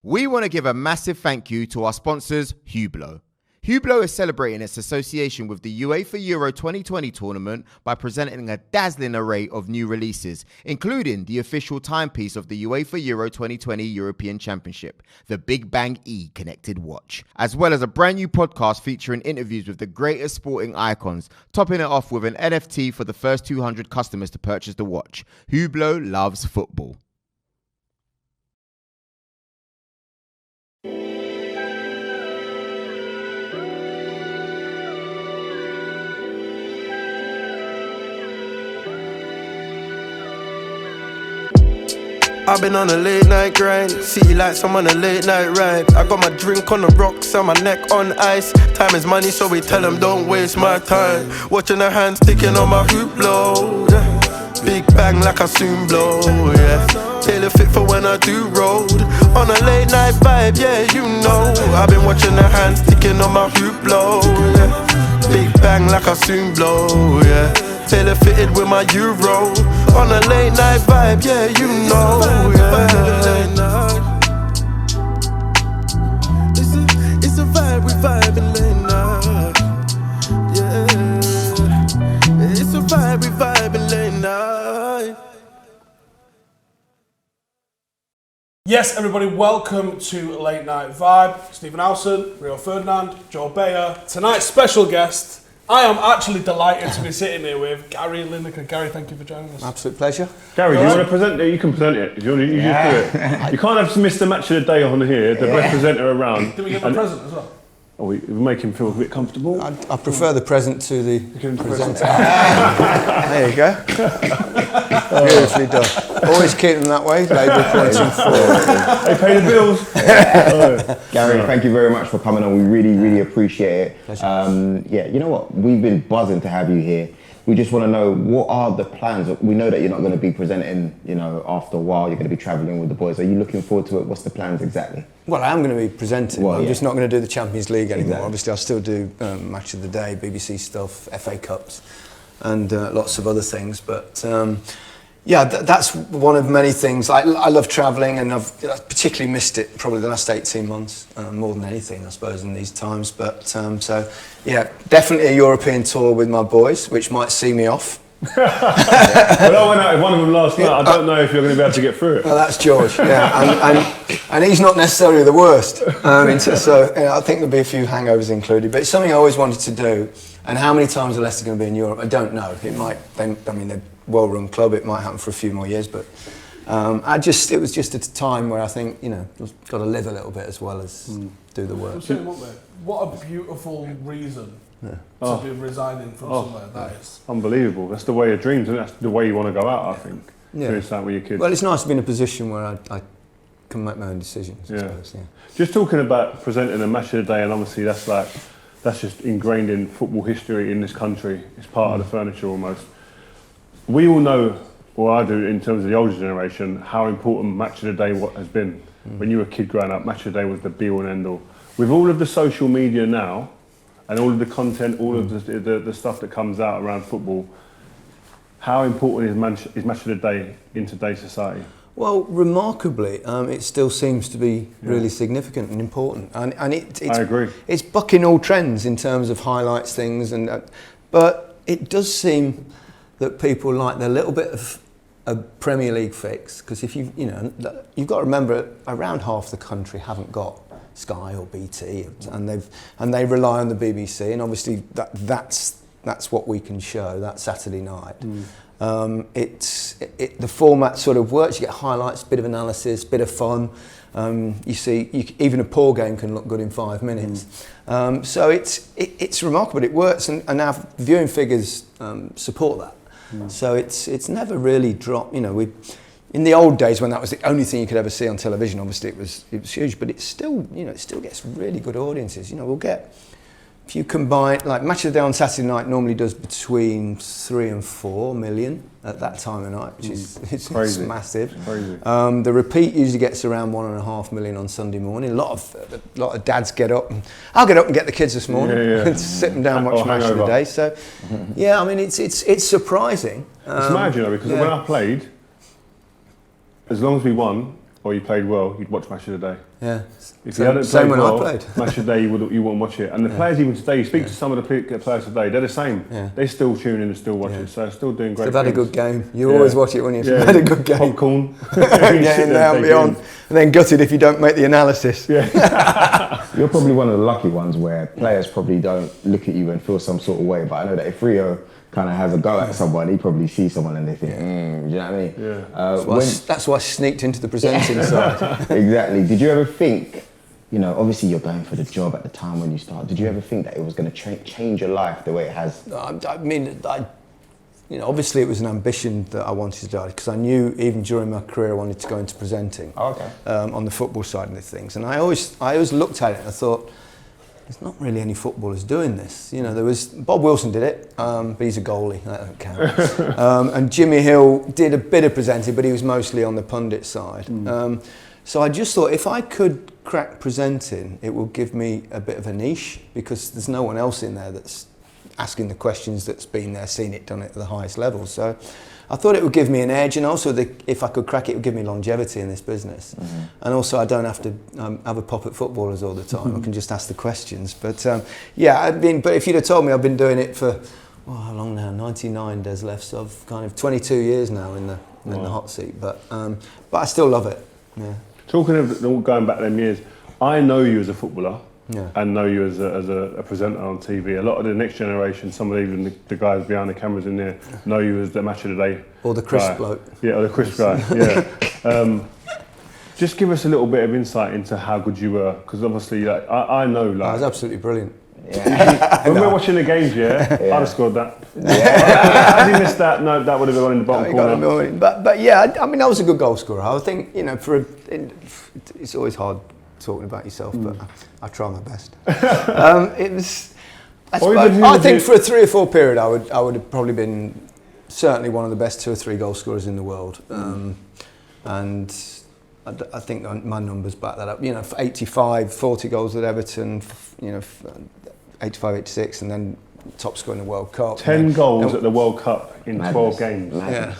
We want to give a massive thank you to our sponsors, Hublot. Hublot is celebrating its association with the UEFA Euro 2020 tournament by presenting a dazzling array of new releases, including the official timepiece of the UEFA Euro 2020 European Championship, the Big Bang E connected watch, as well as a brand new podcast featuring interviews with the greatest sporting icons, topping it off with an NFT for the first 200 customers to purchase the watch. Hublot loves football. I've been on a late night grind, city lights, I'm on a late night ride. I got my drink on the rocks and my neck on ice. Time is money, so we tell them don't waste my time. Watching the hands ticking on my Hublot, yeah. Big bang like I soon blow, yeah. Tailor fit for when I do road. On a late night vibe, yeah, you know. I've been watching the hands ticking on my Hublot, yeah. Big bang like I soon blow, yeah. Tailor fitted with my Euro. On a late night vibe, yeah, you know, yeah. It's a vibe, we vibing late night, yeah. It's a vibe, we vibing late night. Yes, everybody, welcome to Late Night Vibe. Stephen Howson, Rio Ferdinand, Beya. Tonight's special guest, I am actually delighted to be sitting here with Gary Lineker. Gary, thank you for joining us. Absolute pleasure. Gary, do you want to present it? You can present it. You just do it. You can't have Mr. Match of the Day on here, the best presenter around. Did we get the present as well? Oh, we make him feel a bit comfortable. I prefer the present to the presenter. There you go. Beautifully done. Always keep them that way. Label pointing forward. They pay the bills. Gary, thank you very much for coming on. We really appreciate it. Yeah, you know what? We've been buzzing to have you here. We just want to know, what are the plans? We know that you're not going to be presenting, after a while. You're going to be travelling with the boys. Are you looking forward to it? What's the plans exactly? Well, I am going to be presenting. Well, I'm yeah. just not going to do the Champions League anymore. Exactly. Obviously, I'll still do Match of the Day, BBC stuff, FA Cups, and lots of other things. But yeah, that's one of many things. I love travelling, and I've particularly missed it probably the last 18 months, more than anything, I suppose, in these times. But so, yeah, definitely a European tour with my boys, which might see me off. Well, I went out with one of them last night. I don't know if you're going to be able to get through it. Well, that's George, yeah, and he's not necessarily the worst. So I think there'll be a few hangovers included, but it's something I always wanted to do. And how many times are Leicester going to be in Europe? I don't know. It might. They're a well-run club. It might happen for a few more years, but it was just at a time where I think you've got to live a little bit as well as do the work. What a beautiful reason. Yeah. To be resigning from somewhere, that is. Unbelievable. That's the way of dreams, and that's the way you want to go out, I think. Yeah. Doing something with your kids. Well, it's nice to be in a position where I can make my own decisions, I suppose, yeah. Just talking about presenting a Match of the Day, and obviously that's just ingrained in football history in this country. It's part of the furniture almost. We all know, or I do in terms of the older generation, how important Match of the Day has been. When you were a kid growing up, Match of the Day was the be-all and end-all. With all of the social media now, and all of the content, all of the stuff that comes out around football, how important is Match of the Day in today's society? Well, remarkably, it still seems to be really significant and important, and I agree. It's bucking all trends in terms of highlights things, but it does seem that people like their little bit of a Premier League fix, because if you've got to remember, around half the country haven't got Sky or BT, and they rely on the BBC, and obviously that's what we can show that Saturday night. The format sort of works. You get highlights, bit of analysis, bit of fun. You see, even a poor game can look good in 5 minutes. So it's remarkable. It works, and our viewing figures support that. So it's never really dropped. In the old days, when that was the only thing you could ever see on television, obviously it was huge, but it still gets really good audiences. We'll get, if you combine, like Match of the Day on Saturday night normally does between 3 and 4 million at that time of night, which is it's massive. It's crazy. The repeat usually gets around 1.5 million on Sunday morning. A lot of dads get up, and I'll get up and get the kids this morning and sit them down and watch Match of the Day. So, yeah, I mean it's surprising. It's mad, because when I played, as long as we won, or you played well, you'd watch Match of the Day. Yeah. If you hadn't Same played when well, I played. Match of the Day, you wouldn't watch it. And the players even today, you speak to some of the players today, they're the same. Yeah. They still tune in and still watch it. So still doing great They've had a things. good game. You always watch it when you've had a good game. Popcorn. Getting there and beyond. And then gutted if you don't make the analysis. Yeah. You're probably one of the lucky ones where players probably don't look at you and feel some sort of way. But I know that if Rio kind of has a go at someone, he probably sees someone and they think, do you know what I mean? Yeah. That's why I sneaked into the presenting side. Exactly. Did you ever think, you know, obviously you're going for the job at the time when you start. Did you ever think that it was going to change your life the way it has? I mean, obviously it was an ambition that I wanted to do, because I knew even during my career I wanted to go into presenting. On the football side of things. And I always looked at it and I thought, there's not really any footballers doing this. You know, there was Bob Wilson did it, but he's a goalie, that don't count. And Jimmy Hill did a bit of presenting, but he was mostly on the pundit side. So I just thought if I could crack presenting, it will give me a bit of a niche, because there's no one else in there that's asking the questions that's been there, seen it, done it at the highest level. So I thought it would give me an edge, and also if I could crack it, it would give me longevity in this business. And also I don't have to have a pop at footballers all the time. I can just ask the questions. But but if you'd have told me I've been doing it for, how long now? 99 days left, so I've kind of 22 years now in the hot seat. But I still love it. Yeah. Talking of going back them years, I know you as a footballer. Yeah. And know you as a presenter on TV. A lot of the next generation, some of even the guys behind the cameras in there, know you as the Match of the Day. Or the crisp guy. bloke. Yeah, or the crisp guy, yeah. Just give us a little bit of insight into how good you were, because obviously, I know, I was absolutely brilliant. Yeah. when we're watching the games, I'd have scored that. Had he missed that, no, that would have gone in the bottom corner. But yeah, I mean, I was a good goal scorer. I think, you know, it's always hard talking about yourself, but I try my best. It was. I think for a 3 or 4 period, I would have probably been certainly one of the best 2 or 3 goal scorers in the world, and I think my numbers back that up. You know, 85, 40 goals at Everton. You know, 85, 86, and then top scorer in the World Cup. 10 goals at the World Cup in 12 games. Yeah.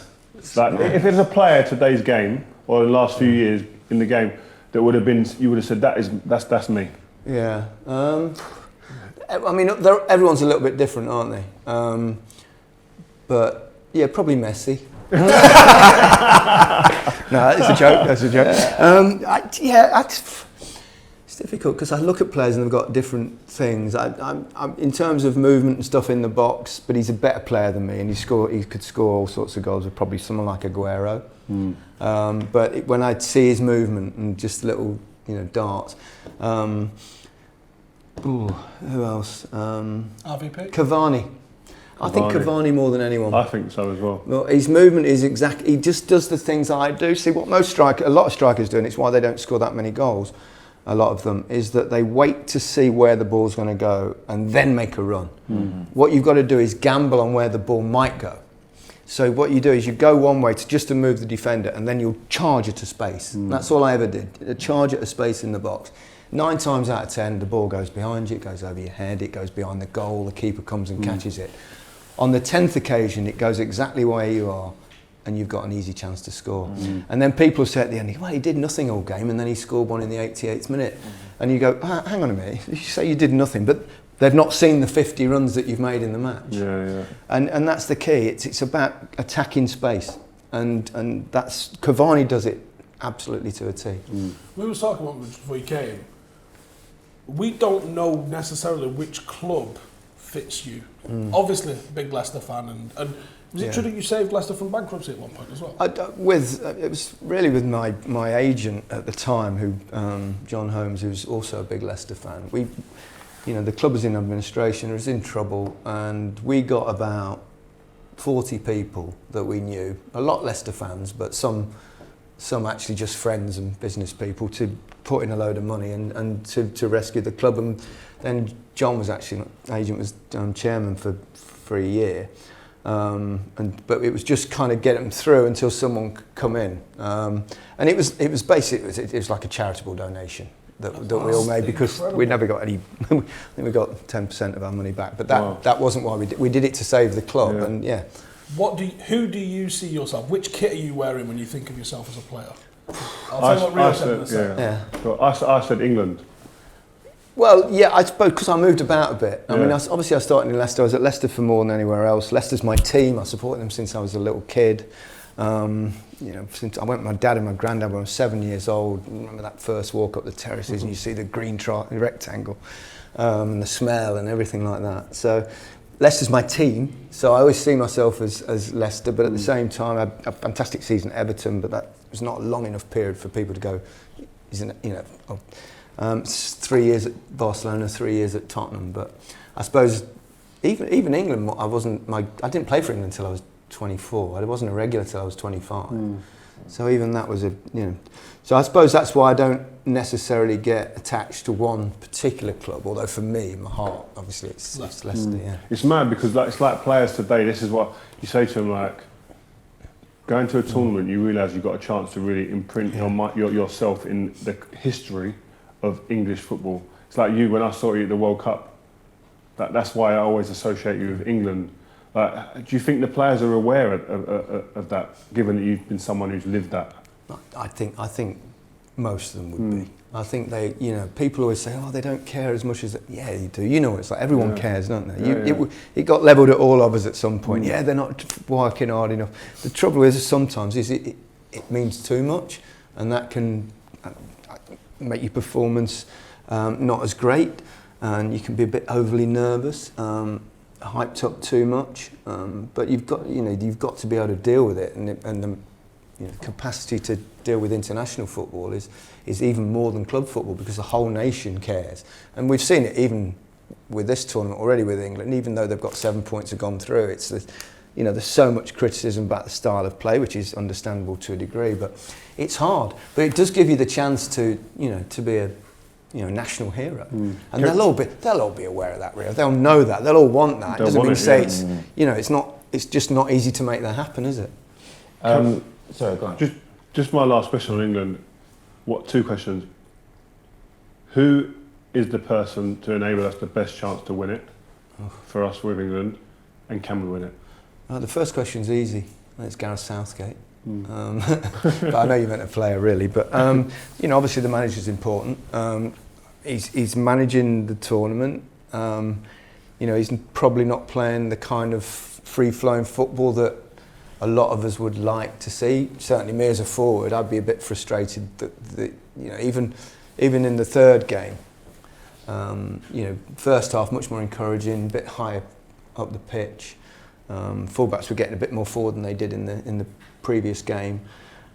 Like, if there's a player today's game or the last few years in the game that would have been, you would have said that's me. Yeah. I mean, everyone's a little bit different, aren't they? But yeah, probably Messi. No, it's a joke. That's a joke. It's difficult because I look at players and they've got different things. I'm in terms of movement and stuff in the box, but he's a better player than me, and he could score all sorts of goals with probably someone like Aguero. But when I see his movement and just little, darts. Who else? RVP? Cavani. I think Cavani more than anyone. I think so as well. Well, his movement is exact. He just does the things I do. See, what a lot of strikers do, and it's why they don't score that many goals. A lot of them is that they wait to see where the ball's going to go and then make a run. What you've got to do is gamble on where the ball might go. So what you do is you go one way to move the defender, and then you'll charge it to space. That's all I ever did. A charge it to space in the box. 9 times out of 10, the ball goes behind you, it goes over your head, it goes behind the goal, the keeper comes and catches it. On the 10th occasion, it goes exactly where you are, and you've got an easy chance to score. And then people say at the end, well, he did nothing all game, and then he scored one in the 88th minute. And you go, hang on a minute, you say you did nothing, but they've not seen the 50 runs that you've made in the match. Yeah. And that's the key. It's about attacking space, and that's Cavani does it absolutely to a T. We were talking about before you came. We don't know necessarily which club fits you. Obviously, big Leicester fan, and was it true that you saved Leicester from bankruptcy at one point as well? It was really with my agent at the time, who John Holmes, who's also a big Leicester fan. The club was in administration, it was in trouble, and we got about 40 people that we knew, a lot Leicester fans, but some actually just friends and business people, to put in a load of money and to rescue the club. And then John was actually, agent was chairman for a year. But it was just kind of get them through until someone could come in. And it was basically, it was like a charitable donation that we all made, because we never got any. I think we got 10% of our money back, but that wasn't why we did. We did it to save the club, and Who do you see yourself? Which kit are you wearing when you think of yourself as a player? I'll tell you what Rio said in a second. Yeah. But I said England. Well, yeah, I suppose because I moved about a bit. I mean, obviously I started in Leicester. I was at Leicester for more than anywhere else. Leicester's my team. I supported them since I was a little kid. Since I went with my dad and my granddad when I was 7 years old. I remember that first walk up the terraces and you see the green rectangle and the smell and everything like that. So Leicester's my team. So I always see myself as Leicester, but at the same time, I had a fantastic season at Everton, but that was not a long enough period for people to go, 3 years at Barcelona, 3 years at Tottenham. But I suppose even England, I didn't play for England until I was 24. I wasn't a regular till I was 25. So even that was So I suppose that's why I don't necessarily get attached to one particular club. Although for me, my heart, obviously, it's Leicester. Yeah. It's mad because it's like players today. This is what you say to them, like going to a tournament. You realise you've got a chance to really imprint yourself in the history of English football. It's like you when I saw you at the World Cup. That's why I always associate you with England. Do you think the players are aware of that, given that you've been someone who's lived that? I think most of them would be. I think they, people always say, oh, they don't care as much as... Yeah, you do. You know what it's like. Everyone cares, don't they? It got levelled at all of us at some point. Yeah, they're not working hard enough. The trouble is sometimes it means too much, and that can make your performance not as great, and you can be a bit overly nervous. Hyped up too much, but you've got to be able to deal with it, and the capacity to deal with international football is even more than club football because the whole nation cares, and we've seen it even with this tournament already with England. Even though they've got 7 points have gone through, there's so much criticism about the style of play, which is understandable to a degree, but it's hard. But it does give you the chance to be a national hero, and they'll all be aware of that. Rio, they'll know that. They'll all want that. It doesn't mean to say it's just not easy to make that happen, is it? Sorry, go on. Just my last question on England. Two questions? Who is the person to enable us the best chance to win it for us with England, and can we win it? The first question's easy. It's Gareth Southgate. But I know you meant a player really, but obviously the manager's important. He's managing the tournament. He's probably not playing the kind of free-flowing football that a lot of us would like to see. Certainly me as a forward, I'd be a bit frustrated that even in the third game, first half much more encouraging, a bit higher up the pitch. Fullbacks were getting a bit more forward than they did in the previous game,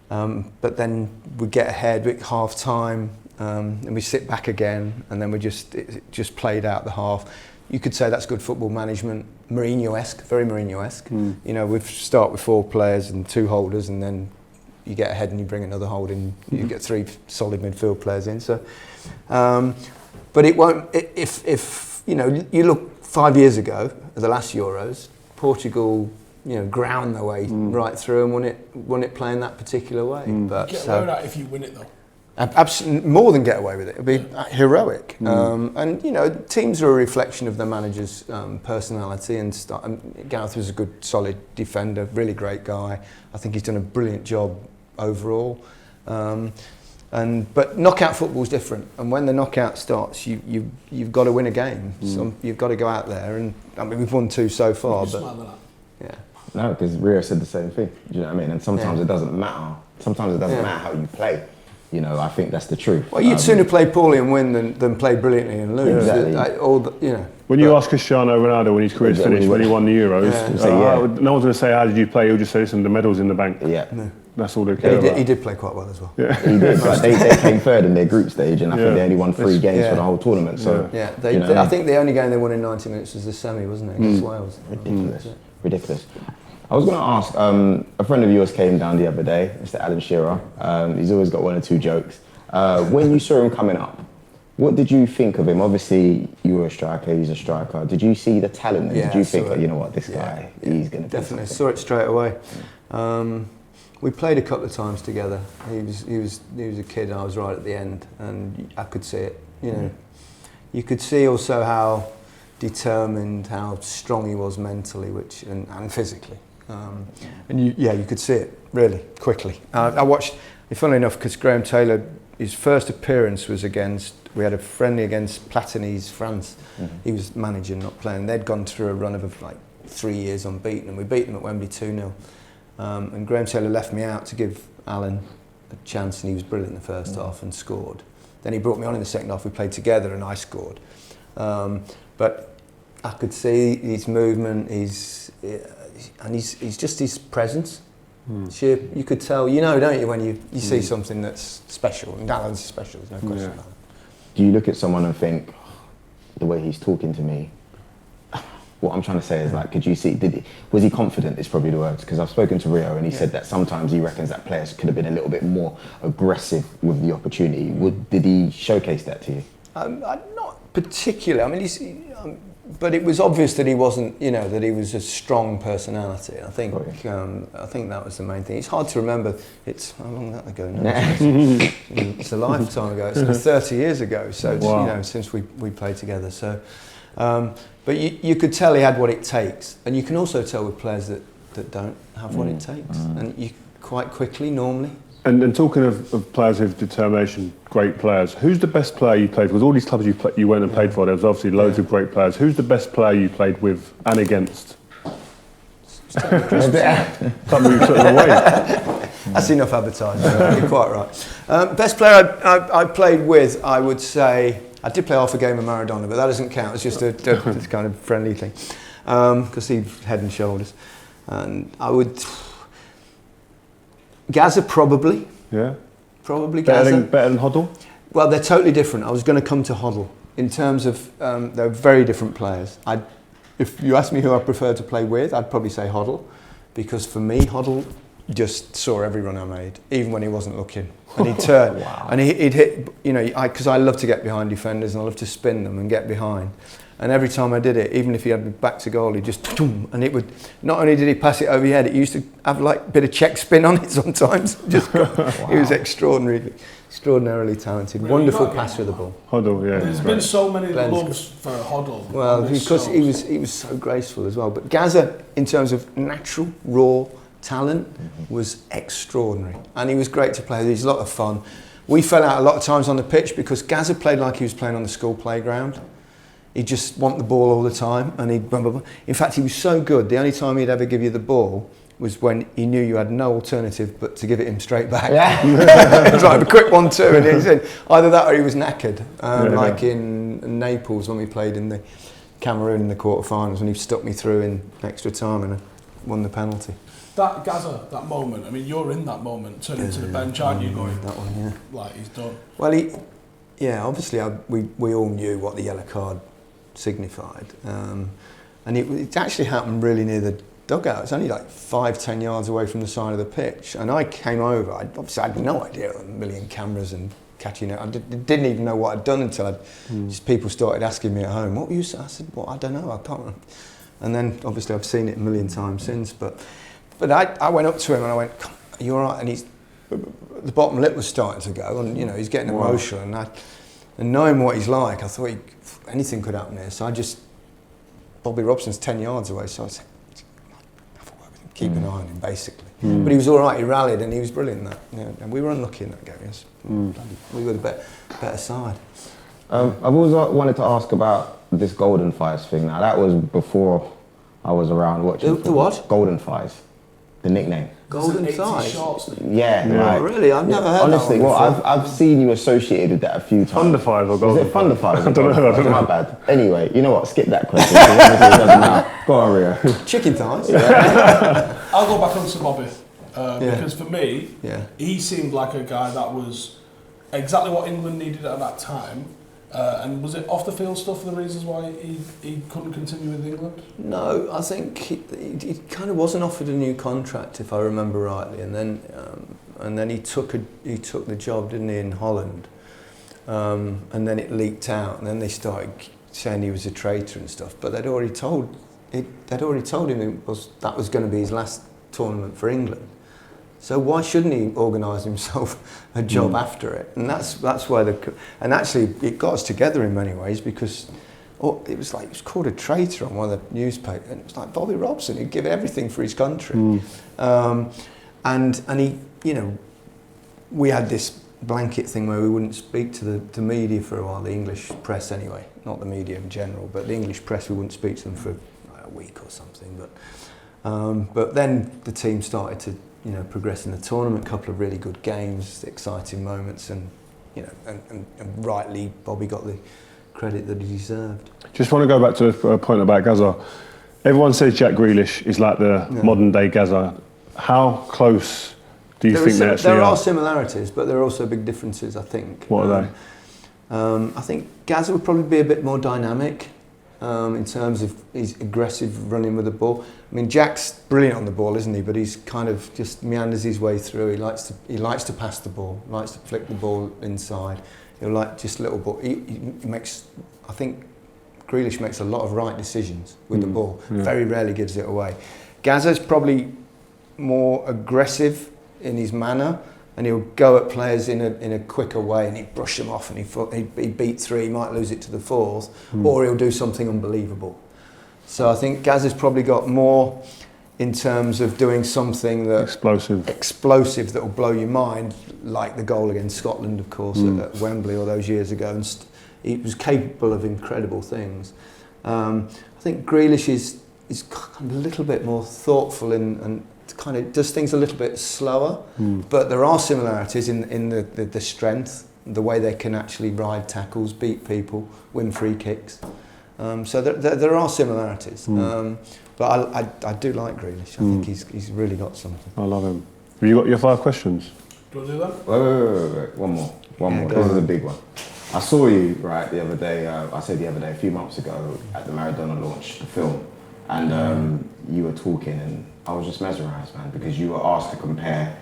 but then we get ahead at half time and we sit back again, and then it just played out the half. You could say that's good football management, Mourinho-esque, very Mourinho-esque. We start with 4 players and 2 holders, and then you get ahead and you bring another holding. You get 3 solid midfield players in. So, but it won't. If you look 5 years ago at the last Euros, Portugal, ground their way right through and won it playing that particular way. But get away with that if you win it though. Absolutely, more than get away with it. It'd be heroic. And teams are a reflection of their manager's personality and stuff. Gareth was a good, solid defender, really great guy. I think he's done a brilliant job overall. But knockout football is different, and when the knockout starts, you've got to win a game. So you've got to go out there, and we've won 2 so far. Yeah. No, because Rio said the same thing. Do you know what I mean? And sometimes it doesn't matter. Sometimes it doesn't matter how you play. I think that's the truth. Well, you'd sooner play poorly and win than play brilliantly and lose. Exactly. When you ask Cristiano Ronaldo when his career's finished, when he won the Euros, no one's going to say, how did you play? He'll just say, listen, the medal's in the bank. Yeah. That's all they care about. He did play quite well as well. Yeah. He did, but they came third in their group stage, and I think they only won 3 games for the whole tournament. So I think the only game they won in 90 minutes was the semi, wasn't it, against Wales? Ridiculous. I was going to ask, a friend of yours came down the other day, Mr. Alan Shearer. He's always got 1 or 2 jokes. When you saw him coming up, what did you think of him? Obviously, you were a striker, he's a striker. Did you see the talent? And did you think, this guy, he's going to be definitely saw it straight away. We played a couple of times together. He was a kid, and I was right at the end, and I could see it. You could see also how determined, how strong he was mentally, and physically. And you could see it really quickly. I watched. funnily enough, because Graham Taylor, his first appearance was we had a friendly against Platini's France. He was managing, not playing. They'd gone through a run of like 3 years unbeaten, and we beat them at Wembley 2-0. And Graham Taylor left me out to give Alan a chance, and he was brilliant in the first half and scored. Then he brought me on in the second half. We played together, and I scored. But I could see his movement, he's just his presence. Sheer, you could tell, don't you, when you see something that's special, and Alan's special, there's no question about it. Do you look at someone and think, the way he's talking to me, what I'm trying to say is like, could you see, was he confident is probably the words, because I've spoken to Rio and he said that sometimes he reckons that players could have been a little bit more aggressive with the opportunity. Did he showcase that to you? Not particularly, I mean, but it was obvious that he wasn't, that he was a strong personality. I think that was the main thing. It's hard to remember. It's how long that ago now? It's a lifetime ago. It's 30 years ago. So since we played together. So, but you could tell he had what it takes, and you can also tell with players that don't have what it takes, and you quite quickly normally. And talking of players with determination, great players, who's the best player you played with? All these clubs you went and played for, there was obviously loads of great players. Who's the best player you played with and against? Something you took away. That's enough advertising, you're quite right. Best player I played with, I would say, I did play half a game with Maradona, but that doesn't count, it's just a kind of friendly thing. Because he's head and shoulders. And I would... Gaza probably. Yeah. Probably Gaza. Better than Hoddle? Well, they're totally different. I was going to come to Hoddle. In terms of, they're very different players. If you ask me who I prefer to play with, I'd probably say Hoddle. Because for me, Hoddle just saw every run I made, even when he wasn't looking. And he'd turn. Wow. And he'd hit, because I love to get behind defenders and I love to spin them and get behind. And every time I did it, even if he had me back to goal, he'd just, and it would, not only did he pass it over your head, it used to have like a bit of check spin on it sometimes. He was extraordinarily talented. Really wonderful passer of the ball. Hoddle, yeah. There's been so many loves for Hoddle. Well, because he was so graceful as well. But Gaza, in terms of natural, raw talent, was extraordinary. And he was great to play with. He's a lot of fun. We fell out a lot of times on the pitch because Gaza played like he was playing on the school playground. He'd just want the ball all the time, and he'd blah, blah, blah. In fact, he was so good, the only time he'd ever give you the ball was when he knew you had no alternative but to give it him straight back. It was like a quick 1-2, and he's in. Either that or he was knackered, like in Naples when we played in the Cameroon in the quarterfinals, when he stuck me through in extra time and I won the penalty. That Gaza, that moment, I mean, you're in that moment, turning to the bench, aren't you, going, that one, like, he's done. Well, obviously we all knew what the yellow card signified, and it actually happened really near the dugout. It's only like 5-10 yards away from the side of the pitch, and I came over. I had no idea, a million cameras and catching it. I didn't even know what I'd done until just people started asking me at home, what were you? I said, well, I don't know, I can't remember. And then obviously I've seen it a million times since, but I went up to him and I went, are you all right? And the bottom lip was starting to go, and he's getting emotional, and knowing what he's like, I thought anything could happen here. So Bobby Robson's 10 yards away, so I said, have a word with him, keep an eye on him, basically. But he was all right, he rallied, and he was brilliant in that. And we were unlucky in that game, yes. We were the better side. I've always wanted to ask about this Golden Thighs thing. Now, that was before I was around watching. The what? Golden Thighs, the nickname. Golden Thighs? Yeah. Right. Really? I've never heard honestly, that one before. I've seen you associated with that a few times. Thunder Thighs or Golden Thighs? Is it Thunder Thighs? I don't know. My bad. Anyway, you know what? Skip that question. It doesn't matter. Go on, Rio. Chicken thighs? I'll go back on to Bobby. Because for me, he seemed like a guy that was exactly what England needed at that time. And was it off the field stuff the reasons why he couldn't continue with England? No, I think he kind of wasn't offered a new contract, if I remember rightly, and then he took the job, didn't he, in Holland, and then it leaked out, and then they started saying he was a traitor and stuff. But they'd already told him that was going to be his last tournament for England. So why shouldn't he organise himself a job after it? And that's why and actually it got us together in many ways, because it was called a traitor on one of the newspapers, and it was like Bobby Robson, he'd give everything for his country, and he we had this blanket thing where we wouldn't speak to the media for a while, the English press anyway, not the media in general, but the English press, we wouldn't speak to them for a week or something. But then the team started to, progress in the tournament, a couple of really good games, exciting moments, and rightly Bobby got the credit that he deserved. Just want to go back to a point about Gaza. Everyone says Jack Grealish is like the modern day Gaza. How close do you think they actually are? There are similarities, but there are also big differences, I think. What are they? I think Gaza would probably be a bit more dynamic in terms of his aggressive running with the ball. I mean, Jack's brilliant on the ball, isn't he? But he's kind of just meanders his way through. He likes to pass the ball, likes to flick the ball inside. He'll like just little ball. He makes, I think, Grealish makes a lot of right decisions with the ball. Yeah. Very rarely gives it away. Gaza's probably more aggressive in his manner, and he'll go at players in a quicker way, and he'd brush them off, and he beat three, he might lose it to the fourth, or he'll do something unbelievable. So I think Gaza's probably got more in terms of doing something that explosive that will blow your mind, like the goal against Scotland, of course, at Wembley all those years ago, and he was capable of incredible things. I think Grealish is kind of a little bit more thoughtful and kind of does things a little bit slower, but there are similarities in the strength, the way they can actually ride tackles, beat people, win free kicks. So there are similarities. But I do like Grealish. I think he's really got something. I love him. Have you got your 5 questions? Do you want to do that? Wait. One more. This is a big one. I saw you, the other day, a few months ago, at the Maradona launch, the film, and you were talking, and I was just mesmerised, man, because you were asked to compare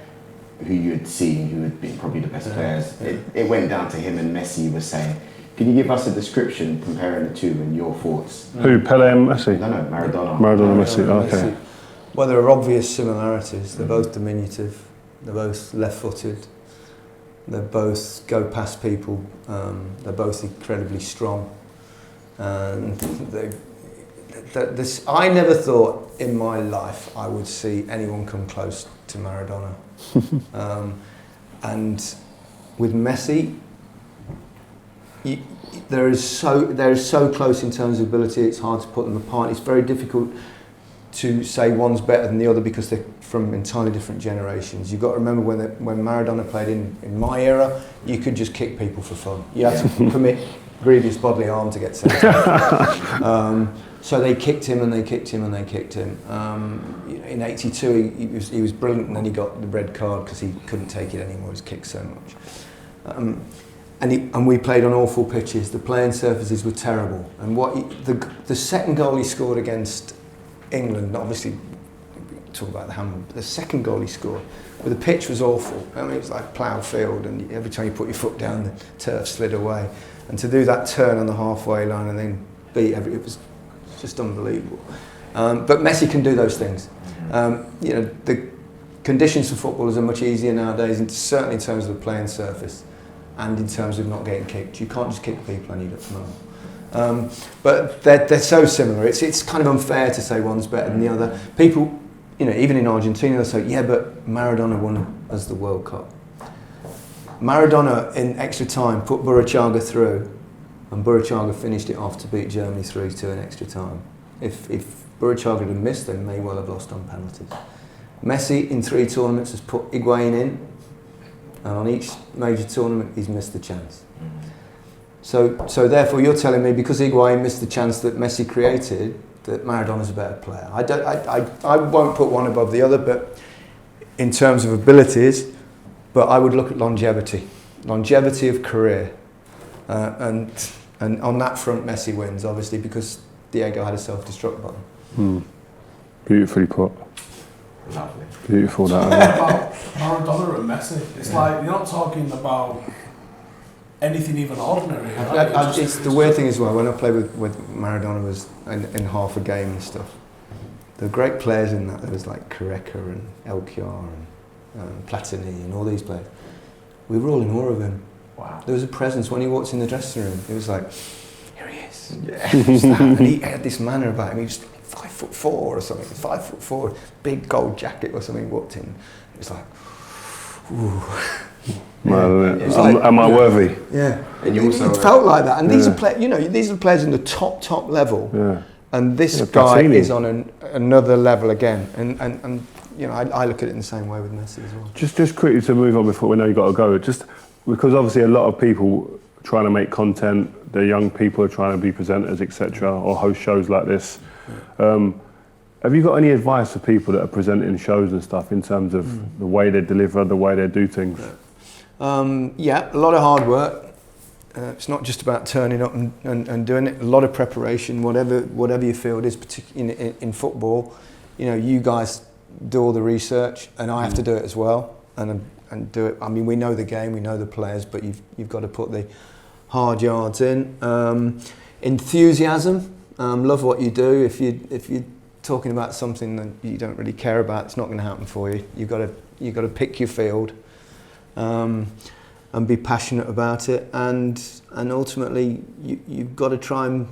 who you had seen, who had been probably the best players. It went down to him and Messi. You were saying, can you give us a description comparing the two and your thoughts? Who, Pele and Messi? No, Maradona. Maradona, Messi, okay. Well, there are obvious similarities. They're both diminutive. They're both left-footed. They both go past people. They're both incredibly strong. And I never thought in my life I would see anyone come close to Maradona. And with Messi, they're so close in terms of ability, it's hard to put them apart. It's very difficult to say one's better than the other because they're from entirely different generations. You've got to remember when Maradona played in my era, you could just kick people for fun. You had to commit grievous bodily harm to get sent off. So they kicked him and they kicked him and they kicked him. In '82 he was brilliant, and then he got the red card because he couldn't take it anymore. He was kicked so much. And we played on awful pitches. The playing surfaces were terrible. And the second goal he scored against England, obviously talk about the handball, but the second goal he scored, where the pitch was awful. I mean, it was like plough field, and every time you put your foot down, the turf slid away. And to do that turn on the halfway line and then beat it was just unbelievable. But Messi can do those things. The conditions for footballers are much easier nowadays, and certainly in terms of the playing surface and in terms of not getting kicked. You can't just kick people and you don't know. But they're so similar. It's kind of unfair to say one's better than the other. People, even in Argentina, they say, yeah, but Maradona won us the World Cup. Maradona, in extra time, put Burruchaga through, and Burruchaga finished it off to beat Germany 3-2 in extra time. If Burruchaga had missed, they may well have lost on penalties. Messi, in 3 tournaments, has put Higuain in, and on each major tournament, he's missed the chance. So therefore, you're telling me because Higuain missed the chance that Messi created, that Maradona's a better player. I won't put one above the other, but in terms of abilities, but I would look at longevity of career, and on that front, Messi wins, obviously, because Diego had a self-destruct button. Beautifully put. Lovely. Beautiful that. About Maradona and Messi, it's like you're not talking about anything even ordinary. It's the weird thing as well, when I played with Maradona was in half a game and stuff. There were great players in that. There was like Careca and Elchiar and Platini and all these players. We were all in awe of him. Wow. There was a presence when he walked in the dressing room. It was like, here he is. Yeah. And he had this manner about him. He was 5'4" or something. 5'4", big gold jacket or something. Walked in. It was like, ooh. Am I worthy? Yeah, And you also, it felt like that. And these are these are players in the top level. Yeah. And this guy Platini is on another level again. And you know, I look at it in the same way with Messi as well. Just quickly to move on before we know you got to go. Just because obviously a lot of people trying to make content, the young people are trying to be presenters, etc., or host shows like this. Have you got any advice for people that are presenting shows and stuff in terms of the way they deliver, the way they do things? Yeah, a lot of hard work. It's not just about turning up and doing it. A lot of preparation, whatever your field is, particularly in football. You know, you guys do all the research, and I have to do it as well, and do it. I mean, we know the game, we know the players, but you've got to put the hard yards in. Enthusiasm. Love what you do. If you're talking about something that you don't really care about, it's not going to happen for you. You've got to pick your field. And be passionate about it, and ultimately you've got to try and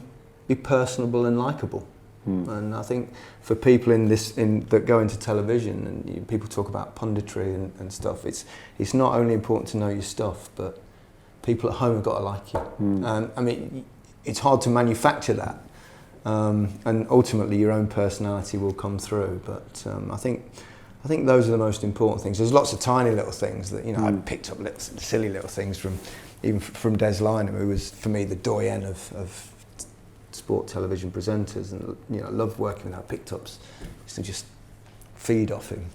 be personable and likeable. And I think for people that go into television, and people talk about punditry and stuff, it's not only important to know your stuff, but people at home have got to like you. And I mean, it's hard to manufacture that, and ultimately your own personality will come through. But I think those are the most important things. There's lots of tiny little things that, you know, I picked up silly little things from Des Lynam, who was, for me, the doyen of sport television presenters, and, you know, I loved working with him. I picked up, used to just feed off him.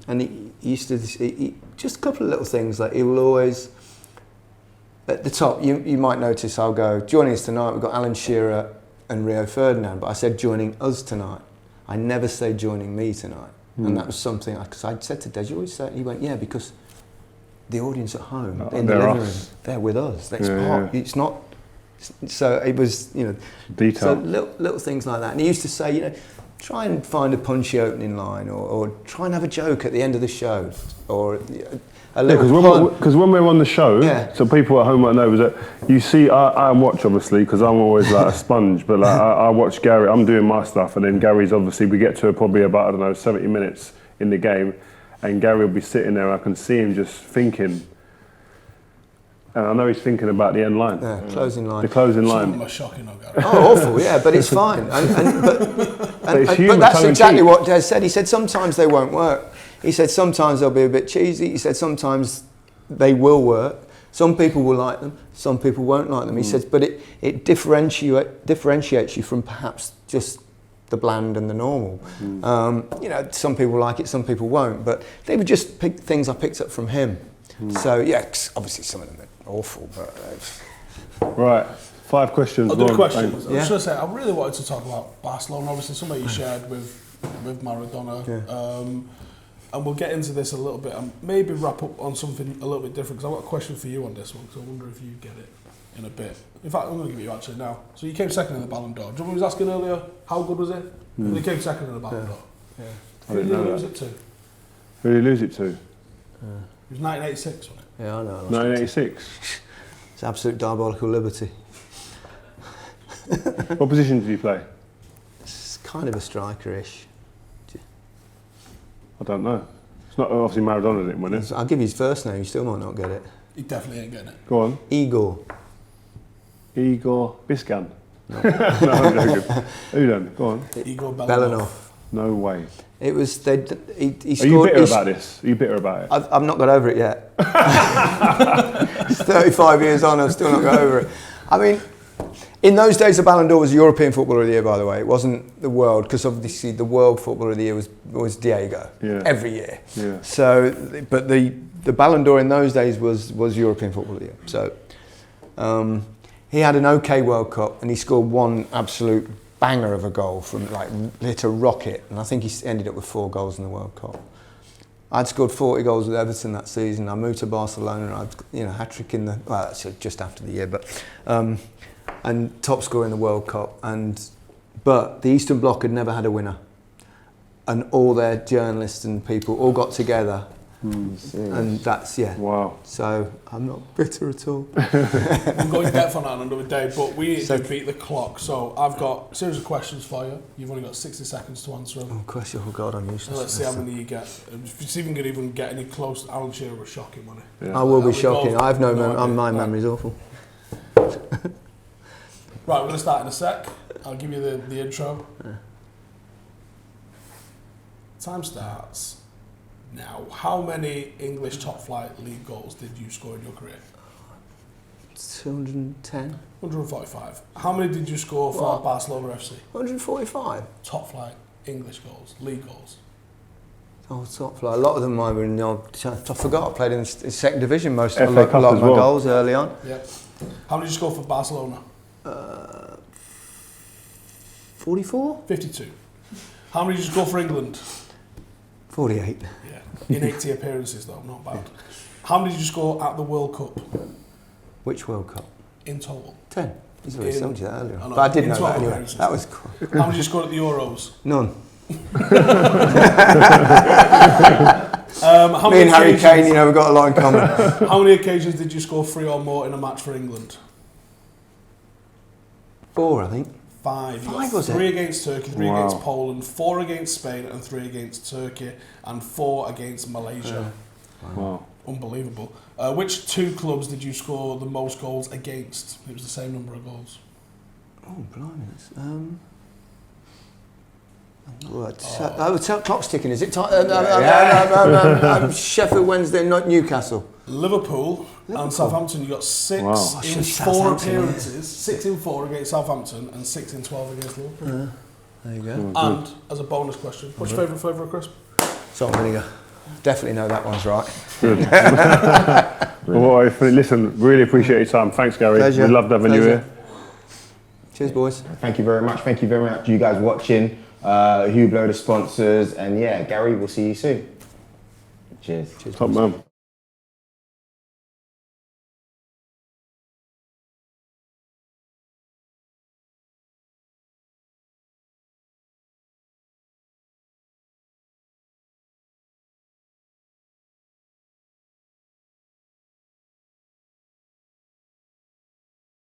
And he used to, just a couple of little things, like he will always, at the top, you might notice I'll go, joining us tonight, we've got Alan Shearer and Rio Ferdinand, but I said joining us tonight. I never say joining me tonight. And that was something, because I'd said to Des, you always say, he went, yeah, because the audience at home, in the living room, they're with us. It's not, so it was, you know, detail. So little things like that. And he used to say, you know, try and find a punchy opening line, or try and have a joke at the end of the show, or a little because when we're on the show, so people at home might know, was that you see, I watch obviously, because I'm always like a sponge, but like I watch Gary, I'm doing my stuff, and then Gary's obviously, we get to probably about, I don't know, 70 minutes in the game, and Gary will be sitting there, I can see him just thinking, and I know he's thinking about the end line. Closing line. The closing line. Some of them are shocking, though, Gary. Oh, awful, yeah, but it's fine. But that's exactly what Des said. He said sometimes they won't work. He said sometimes they'll be a bit cheesy. He said sometimes they will work. Some people will like them, some people won't like them. He says, but it differentiates you from perhaps just the bland and the normal. You know, some people like it, some people won't. But they were just things I picked up from him. So yeah, obviously some of them are awful, but right. 5 questions. I'll do the questions. I was Yeah. going to say, I really wanted to talk about Barcelona. Obviously, something you shared with Maradona. Yeah. And we'll get into this a little bit and maybe wrap up on something a little bit different, because I've got a question for you on this one, because I wonder if you get it in a bit. In fact, I'm going to give it you actually now. So you came second in the Ballon d'Or. Do you know what I was asking earlier? How good was it? You came second in the Ballon d'Or. Yeah. Who did you lose it to? Who did you lose it to? It was 1986, wasn't it? Yeah, I know. 1986. It's absolute diabolical liberty. What position did you play? It's kind of a striker-ish. I don't know. It's not, obviously Maradona didn't win it. I'll give you his first name, you still might not get it. He definitely ain't getting it. Go on. Igor. Igor Biscan. No, I'm joking. Who then? Go on. Igor Ballon. No way. It was, he Are scored... you bitter about this? Are you bitter about it? I've not got over it yet. It's 35 years on, I've still not got over it. I mean, in those days, the Ballon d'Or was European Footballer of the Year, by the way. It wasn't the world, because obviously the World Footballer of the Year was Diego every year. Yeah. So, but the Ballon d'Or in those days was European Footballer of the Year. So, he had an okay World Cup, and he scored one absolute banger of a goal from, like, hit a rocket, and I think he ended up with 4 goals in the World Cup. I'd scored 40 goals with Everton that season. I moved to Barcelona, and I'd, hat-trick in well, that's just after the year, but. And top scorer in the World Cup, but the Eastern Bloc had never had a winner, and all their journalists and people all got together And that's, Wow. So I'm not bitter at all. We'll go in depth on that another day, but we need to beat the clock. So I've got a series of questions for you. You've only got 60 seconds to answer them. Oh God, I'm useless. And let's see how many you get. If Stephen could even get any close, Alan Shearer was shocking, wasn't he? Yeah. I will be shocking. I have no memory. My memory's awful. Right, we're going to start in a sec. I'll give you the intro. Yeah. Time starts now. How many English top flight league goals did you score in your career? 210. 145. How many did you score for Barcelona FC? 145. Top flight English goals, league goals. Oh, top flight. A lot of them I were in. I forgot I played in the second division most. FA A lot Cup of as my well. goals early on. Yep. How many did you score for Barcelona? 44. 52. How many did you score for England? 48. Yeah. In 80 appearances though, not bad. How many did you score at the World Cup? Which World Cup? In total. 10. He's already told you that earlier. I know. But I didn't In know that 12 anyway. appearances. That was cool. How many did you score at the Euros? None. How Me many and Harry occasions- Kane, you know, we've got a lot in common. How many occasions did you score 3 or more in a match for England? 4, I think. 5. You got 5 was it? 3 against Turkey, 3 Wow. against Poland, 4 against Spain, and 3 against Turkey, and 4 against Malaysia. Wow. Unbelievable. Which 2 clubs did you score the most goals against? It was the same number of goals. Oh, blimey. Clock's ticking, is it? Sheffield Wednesday, not Newcastle. Liverpool and Southampton, you got 6 Wow. in 4 appearances, 6 in 4 against Southampton, and 6 in 12 against Liverpool. There you go. And, as a bonus question, what's your favourite flavour of crisp? Salt and vinegar. Definitely know that one's right. Well, listen, really appreciate your time. Thanks, Gary. Pleasure. We loved having you here. Cheers, boys. Thank you very much. Thank you very much, you guys watching. Hublot, the sponsors, and yeah, Gary, we'll see you soon. Cheers. Top man.